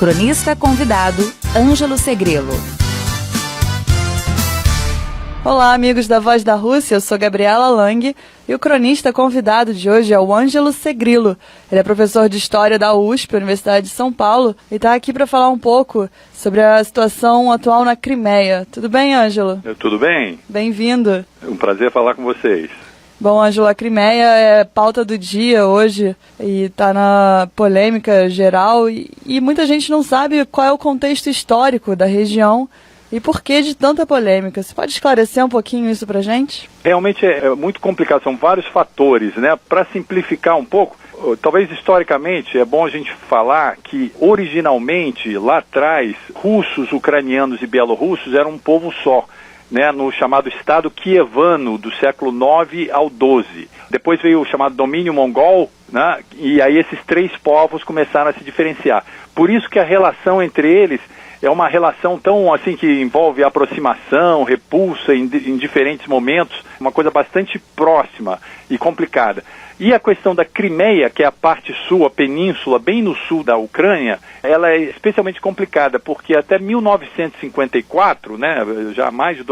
Cronista convidado, Ângelo Segrilo. Olá, amigos da Voz da Rússia, eu sou Gabriela Lang e o cronista convidado de hoje é o Ângelo Segrilo. Ele é professor de História da USP, Universidade de São Paulo, e está aqui para falar um pouco sobre a situação atual na Crimeia. Tudo bem, Ângelo? Tudo bem. Bem-vindo. É um prazer falar com vocês. Bom, Ângelo, a Crimeia é pauta do dia hoje e está na polêmica geral e muita gente não sabe qual é o contexto histórico da região e por que de tanta polêmica. Você pode esclarecer um pouquinho isso pra gente? Realmente é muito complicado, são vários fatores, né? Para simplificar um pouco, talvez historicamente é bom a gente falar que originalmente, lá atrás, russos, ucranianos e bielorrussos eram um povo só, né, no chamado Estado Kievano, do século IX ao XII. Depois veio o chamado domínio mongol, né, e aí esses três povos começaram a se diferenciar. Por isso que a relação entre eles é uma relação tão assim que envolve aproximação, repulsa em diferentes momentos, uma coisa bastante próxima e complicada. E a questão da Crimeia, que é a parte sul, a península, bem no sul da Ucrânia, ela é especialmente complicada, porque até 1954, né, já há mais de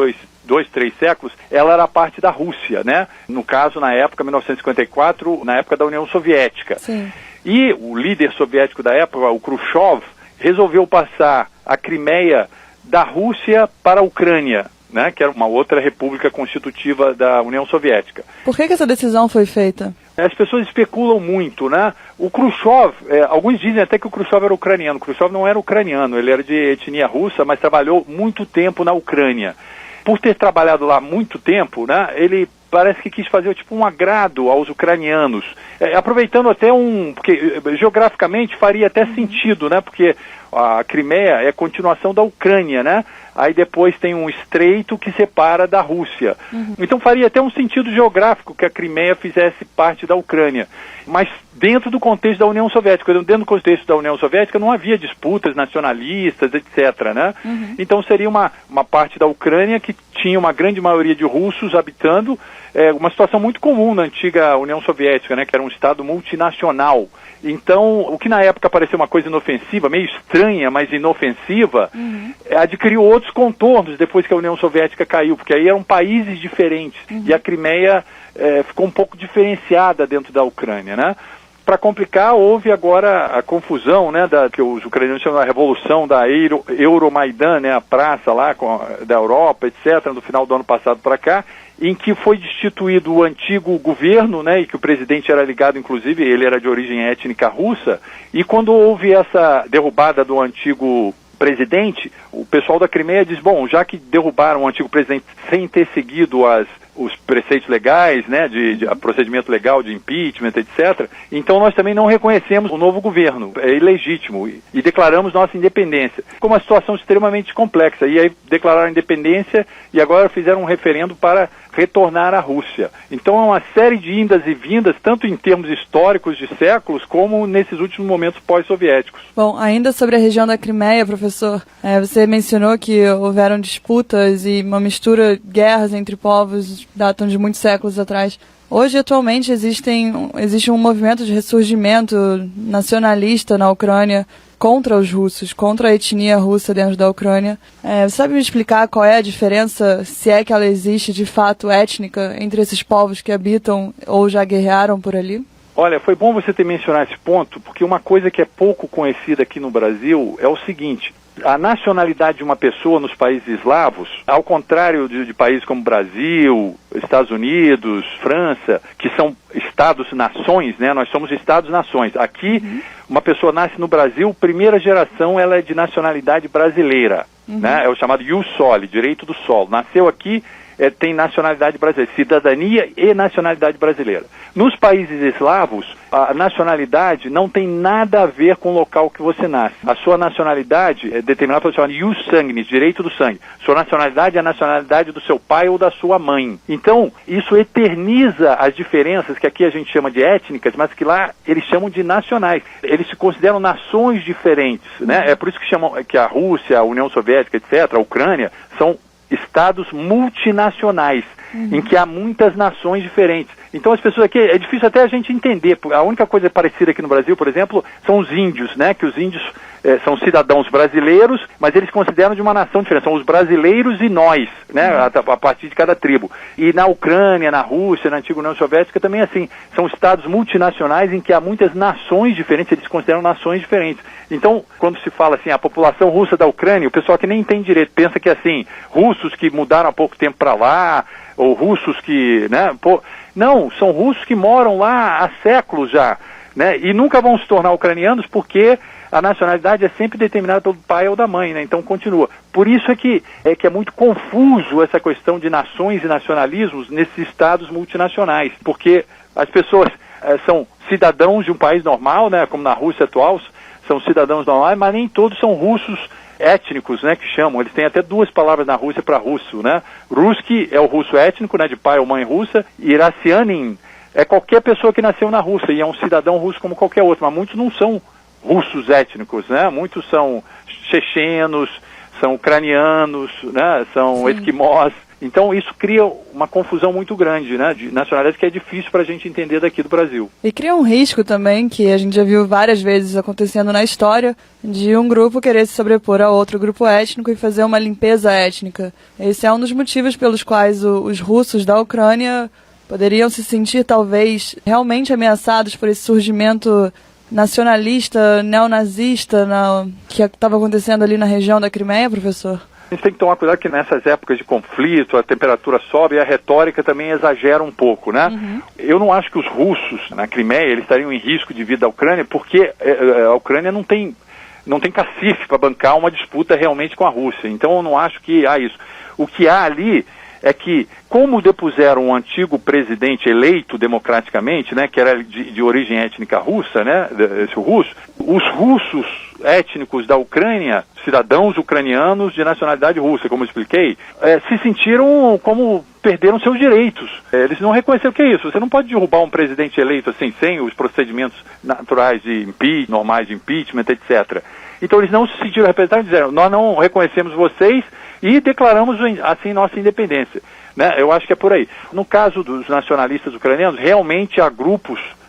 três séculos, ela era parte da Rússia, né? No caso, na época, 1954, na época da União Soviética. Sim. E o líder soviético da época, o Khrushchev, resolveu passar a Crimeia da Rússia para a Ucrânia, né, que era uma outra república constitutiva da União Soviética. Por que essa decisão foi feita? As pessoas especulam muito, né? O Khrushchev, alguns dizem até que o Khrushchev era ucraniano. O Khrushchev não era ucraniano, ele era de etnia russa, mas trabalhou muito tempo na Ucrânia. Por ter trabalhado lá muito tempo, né, ele parece que quis fazer tipo um agrado aos ucranianos, aproveitando até porque geograficamente faria até sentido, né, porque a Crimeia é a continuação da Ucrânia, né, aí depois tem um estreito que separa da Rússia. Então faria até um sentido geográfico que a Crimeia fizesse parte da Ucrânia, mas dentro do contexto da União Soviética. Dentro do contexto da União Soviética não havia disputas nacionalistas, etc., né? Então seria uma parte da Ucrânia que tinha uma grande maioria de russos habitando, uma situação muito comum na antiga União Soviética, né, que era um estado multinacional. Então, o que na época parecia uma coisa inofensiva, meio estranha, mas inofensiva, adquiriu outros contornos depois que a União Soviética caiu, porque aí eram países diferentes, e a Crimeia ficou um pouco diferenciada dentro da Ucrânia, né? Para complicar, houve agora a confusão, né, que os ucranianos chamam de revolução da Euromaidan, né, a praça lá da Europa, etc., no final do ano passado para cá, em que foi destituído o antigo governo, né, e que o presidente era ligado, inclusive, ele era de origem étnica russa, e quando houve essa derrubada do antigo presidente, o pessoal da Crimeia diz, bom, já que derrubaram o antigo presidente sem ter seguido os preceitos legais, né, de procedimento legal de impeachment, etc., então nós também não reconhecemos o novo governo, é ilegítimo, e declaramos nossa independência. Ficou uma situação extremamente complexa, e aí declararam a independência e agora fizeram um referendo para retornar à Rússia. Então é uma série de indas e vindas, tanto em termos históricos de séculos, como nesses últimos momentos pós-soviéticos. Bom, ainda sobre a região da Crimeia, professor, você mencionou que houveram disputas e uma mistura de guerras entre povos datam de muitos séculos atrás. Hoje, atualmente, existe um movimento de ressurgimento nacionalista na Ucrânia contra os russos, contra a etnia russa dentro da Ucrânia. Você sabe me explicar qual é a diferença, se é que ela existe de fato étnica, entre esses povos que habitam ou já guerrearam por ali? Olha, foi bom você ter mencionado esse ponto, porque uma coisa que é pouco conhecida aqui no Brasil é o seguinte: a nacionalidade de uma pessoa nos países eslavos, ao contrário de países como Brasil, Estados Unidos, França, que são estados-nações, né? Nós somos estados-nações. Aqui, uma pessoa nasce no Brasil, primeira geração, ela é de nacionalidade brasileira, né? É o chamado ius soli, direito do solo. Nasceu aqui, tem nacionalidade brasileira, cidadania e nacionalidade brasileira. Nos países eslavos, a nacionalidade não tem nada a ver com o local que você nasce. A sua nacionalidade é determinada pelo chamado ius sanguinis, direito do sangue. Sua nacionalidade é a nacionalidade do seu pai ou da sua mãe. Então, isso eterniza as diferenças que aqui a gente chama de étnicas, mas que lá eles chamam de nacionais. Eles se consideram nações diferentes, né? É por isso que chamam que a Rússia, a União Soviética, etc., a Ucrânia, são estados multinacionais, em que há muitas nações diferentes. Então as pessoas aqui, é difícil até a gente entender. A única coisa parecida aqui no Brasil, por exemplo, são os índios, né? Que os índios são cidadãos brasileiros, mas eles consideram de uma nação diferente, são os brasileiros e nós, né, a partir de cada tribo. E na Ucrânia, na Rússia, na antiga União Soviética também assim, são estados multinacionais em que há muitas nações diferentes, eles consideram nações diferentes. Então, quando se fala assim, a população russa da Ucrânia, o pessoal que nem entende direito, pensa que assim, russos que mudaram há pouco tempo para lá, ou russos que, né, não, são russos que moram lá há séculos já, né, e nunca vão se tornar ucranianos porque a nacionalidade é sempre determinada pelo pai ou da mãe, né? Então continua. Por isso é que é muito confuso essa questão de nações e nacionalismos nesses estados multinacionais, porque as pessoas são cidadãos de um país normal, né? Como na Rússia atual, são cidadãos normais, mas nem todos são russos étnicos, né? Que chamam. Eles têm até duas palavras na Rússia para russo, né? Ruski é o russo étnico, né? De pai ou mãe russa, e Irassianin é qualquer pessoa que nasceu na Rússia e é um cidadão russo como qualquer outro, mas muitos não são russos étnicos, né? Muitos são chechenos, são ucranianos, né? São esquimós. Então isso cria uma confusão muito grande, né? De nacionalidade que é difícil para a gente entender daqui do Brasil. E cria um risco também, que a gente já viu várias vezes acontecendo na história, de um grupo querer se sobrepor a outro grupo étnico e fazer uma limpeza étnica. Esse é um dos motivos pelos quais os russos da Ucrânia poderiam se sentir talvez realmente ameaçados por esse surgimento nacionalista, neonazista, que estava acontecendo ali na região da Crimeia, professor? A gente tem que tomar cuidado que nessas épocas de conflito, a temperatura sobe e a retórica também exagera um pouco, né? Eu não acho que os russos na Crimeia eles estariam em risco de vir da Ucrânia, porque a Ucrânia não tem cacife para bancar uma disputa realmente com a Rússia. Então eu não acho que há isso. O que há ali é que, como depuseram um antigo presidente eleito democraticamente, né, que era de origem étnica russa, né, esse russo, os russos étnicos da Ucrânia, cidadãos ucranianos de nacionalidade russa, como eu expliquei, se sentiram como perderam seus direitos. Eles não reconheceram o que é isso. Você não pode derrubar um presidente eleito assim, sem os procedimentos naturais de impeachment, normais de impeachment, etc. Então eles não se sentiram representados e disseram, nós não reconhecemos vocês e declaramos assim nossa independência, né? Eu acho que é por aí. No caso dos nacionalistas ucranianos, realmente há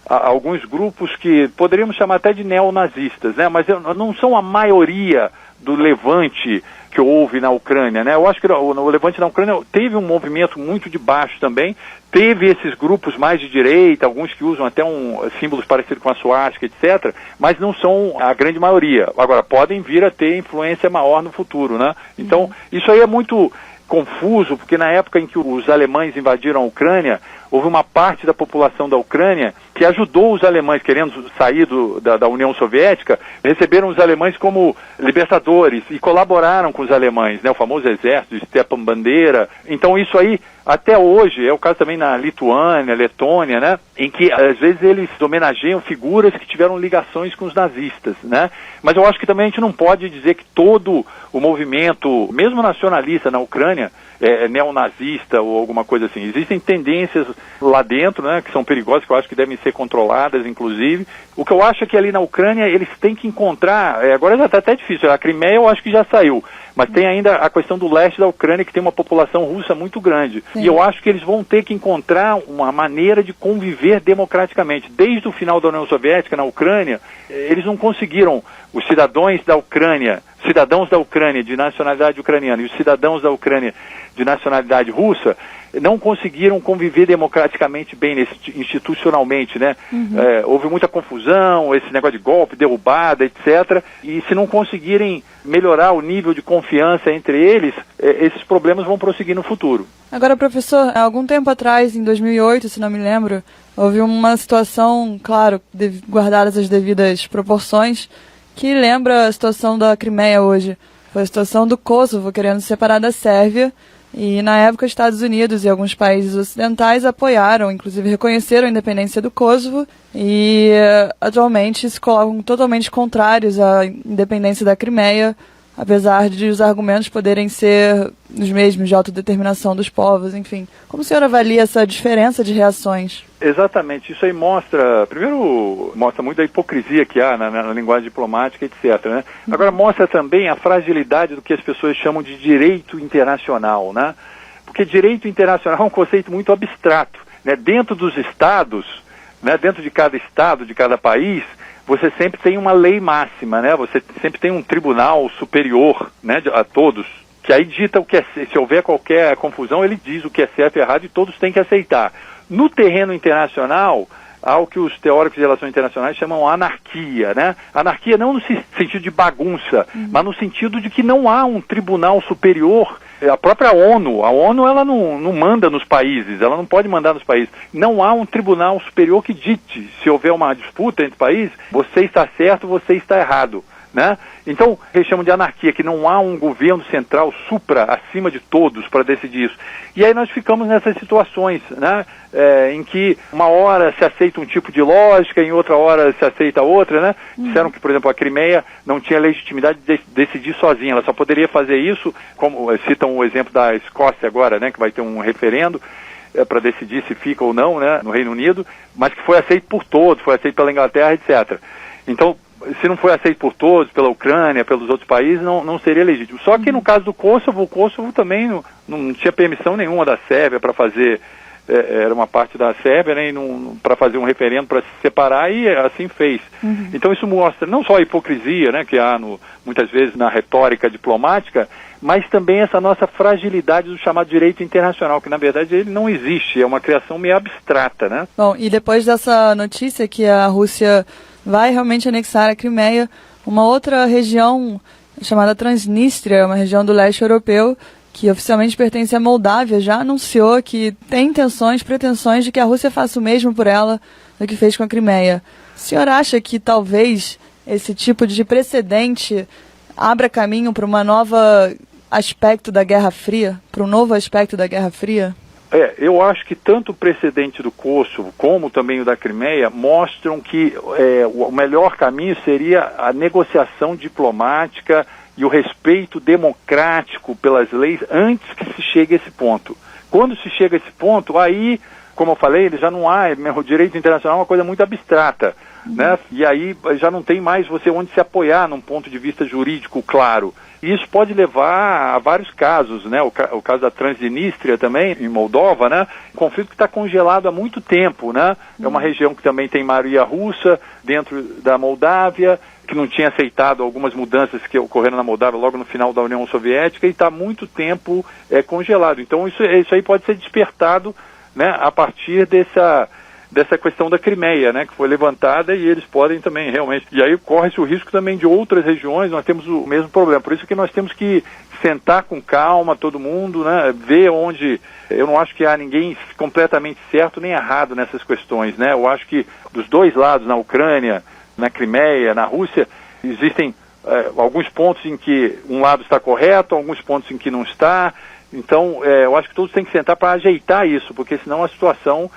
alguns grupos que poderíamos chamar até de neonazistas, né? Mas não são a maioria do levante que houve na Ucrânia, né? Eu acho que no levante na Ucrânia teve um movimento muito de baixo também, teve esses grupos mais de direita, alguns que usam até símbolos parecidos com a suástica, etc., mas não são a grande maioria. Agora, podem vir a ter influência maior no futuro, né? Então, isso aí é muito confuso, porque na época em que os alemães invadiram a Ucrânia, houve uma parte da população da Ucrânia que ajudou os alemães, querendo sair da União Soviética, receberam os alemães como libertadores e colaboraram com os alemães, né? O famoso exército, Stepan Bandeira. Então isso aí, até hoje, é o caso também na Lituânia, Letônia, né? Em que às vezes eles homenageiam figuras que tiveram ligações com os nazistas, né? Mas eu acho que também a gente não pode dizer que todo o movimento, mesmo nacionalista na Ucrânia, é neonazista ou alguma coisa assim. Existem tendências lá dentro, né, que são perigosas, que eu acho que devem ser controladas, inclusive. O que eu acho é que ali na Ucrânia eles têm que encontrar, agora já está até difícil, a Crimeia eu acho que já saiu, mas tem ainda a questão do leste da Ucrânia, que tem uma população russa muito grande. Sim. E eu acho que eles vão ter que encontrar uma maneira de conviver democraticamente. Desde o final da União Soviética, na Ucrânia, eles não conseguiram, os cidadãos da Ucrânia de nacionalidade ucraniana e os cidadãos da Ucrânia de nacionalidade russa não conseguiram conviver democraticamente bem, institucionalmente, né? Houve muita confusão, esse negócio de golpe, derrubada, etc. E se não conseguirem melhorar o nível de confiança entre eles, esses problemas vão prosseguir no futuro. Agora, professor, há algum tempo atrás, em 2008, se não me lembro, houve uma situação, claro, guardadas as devidas proporções, que lembra a situação da Crimeia hoje. Foi a situação do Kosovo querendo se separar da Sérvia, e na época os Estados Unidos e alguns países ocidentais apoiaram, inclusive reconheceram a independência do Kosovo, e atualmente se colocam totalmente contrários à independência da Crimeia, apesar de os argumentos poderem ser os mesmos, de autodeterminação dos povos, enfim. Como o senhor avalia essa diferença de reações? Exatamente, isso aí mostra muito da hipocrisia que há na linguagem diplomática, etc., né? Agora mostra também a fragilidade do que as pessoas chamam de direito internacional, né? Porque direito internacional é um conceito muito abstrato, né? Dentro dos estados, né? Dentro de cada estado, de cada país, você sempre tem uma lei máxima, né? Você sempre tem um tribunal superior, né, a todos, que aí dita o que é, se houver qualquer confusão, ele diz o que é certo e errado e todos têm que aceitar. No terreno internacional, há o que os teóricos de relações internacionais chamam anarquia, né? Anarquia não no sentido de bagunça, mas no sentido de que não há um tribunal superior. A própria ONU, ela não manda nos países, ela não pode mandar nos países. Não há um tribunal superior que dite, se houver uma disputa entre países, você está certo, você está errado, né? Então, eles chamam de anarquia, que não há um governo central supra, acima de todos, para decidir isso. E aí nós ficamos nessas situações, né? Em que uma hora se aceita um tipo de lógica, em outra hora se aceita outra, né? Disseram que, por exemplo, a Crimeia não tinha legitimidade de decidir sozinha, ela só poderia fazer isso, como citam o exemplo da Escócia agora, né? Que vai ter um referendo para decidir se fica ou não, né? No Reino Unido, mas que foi aceito por todos, foi aceito pela Inglaterra, etc. Então, se não foi aceito por todos, pela Ucrânia, pelos outros países, não seria legítimo. Só que no caso do Kosovo, o Kosovo também não tinha permissão nenhuma da Sérvia para fazer, era uma parte da Sérvia, né, para fazer um referendo para se separar, e assim fez. Então isso mostra não só a hipocrisia, né, que há muitas vezes na retórica diplomática, mas também essa nossa fragilidade do chamado direito internacional, que na verdade ele não existe, é uma criação meio abstrata, né? Bom, e depois dessa notícia que a Rússia vai realmente anexar a Crimeia, uma outra região chamada Transnistria, uma região do leste europeu, que oficialmente pertence à Moldávia, já anunciou que tem pretensões de que a Rússia faça o mesmo por ela do que fez com a Crimeia. O senhor acha que talvez esse tipo de precedente abra caminho para um novo aspecto da Guerra Fria? Eu acho que tanto o precedente do Kosovo como também o da Crimeia mostram que o melhor caminho seria a negociação diplomática e o respeito democrático pelas leis antes que se chegue a esse ponto. Quando se chega a esse ponto, aí, como eu falei, ele já não há, o direito internacional é uma coisa muito abstrata, né? E aí já não tem mais você onde se apoiar num ponto de vista jurídico claro. E isso pode levar a vários casos, né? O caso da Transnistria também, em Moldova, né? Um conflito que está congelado há muito tempo, né? É uma região que também tem maioria russa dentro da Moldávia, que não tinha aceitado algumas mudanças que ocorreram na Moldávia logo no final da União Soviética e está há muito tempo congelado. Então isso aí pode ser despertado, né, a partir dessa questão da Crimeia, né, que foi levantada, e eles podem também realmente... E aí corre-se o risco também de outras regiões, nós temos o mesmo problema. Por isso que nós temos que sentar com calma, todo mundo, né, ver onde... Eu não acho que há ninguém completamente certo nem errado nessas questões, né? Eu acho que dos dois lados, na Ucrânia, na Crimeia, na Rússia, existem alguns pontos em que um lado está correto, alguns pontos em que não está. Então, eu acho que todos têm que sentar para ajeitar isso, porque senão a situação...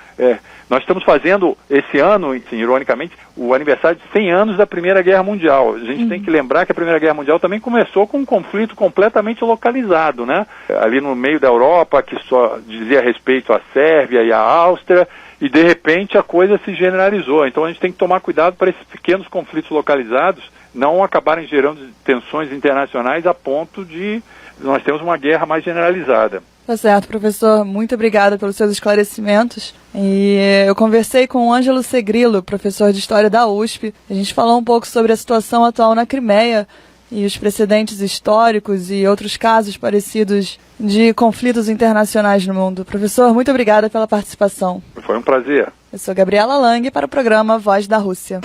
nós estamos fazendo esse ano, assim, ironicamente, o aniversário de 100 anos da Primeira Guerra Mundial. A gente tem que lembrar que a Primeira Guerra Mundial também começou com um conflito completamente localizado, né? Ali no meio da Europa, que só dizia respeito à Sérvia e à Áustria, e de repente a coisa se generalizou. Então a gente tem que tomar cuidado para esses pequenos conflitos localizados não acabarem gerando tensões internacionais a ponto de nós termos uma guerra mais generalizada. Tá certo, professor. Muito obrigada pelos seus esclarecimentos. E eu conversei com o Ângelo Segrilo, professor de História da USP. A gente falou um pouco sobre a situação atual na Crimeia e os precedentes históricos e outros casos parecidos de conflitos internacionais no mundo. Professor, muito obrigada pela participação. Foi um prazer. Eu sou Gabriela Lang para o programa Voz da Rússia.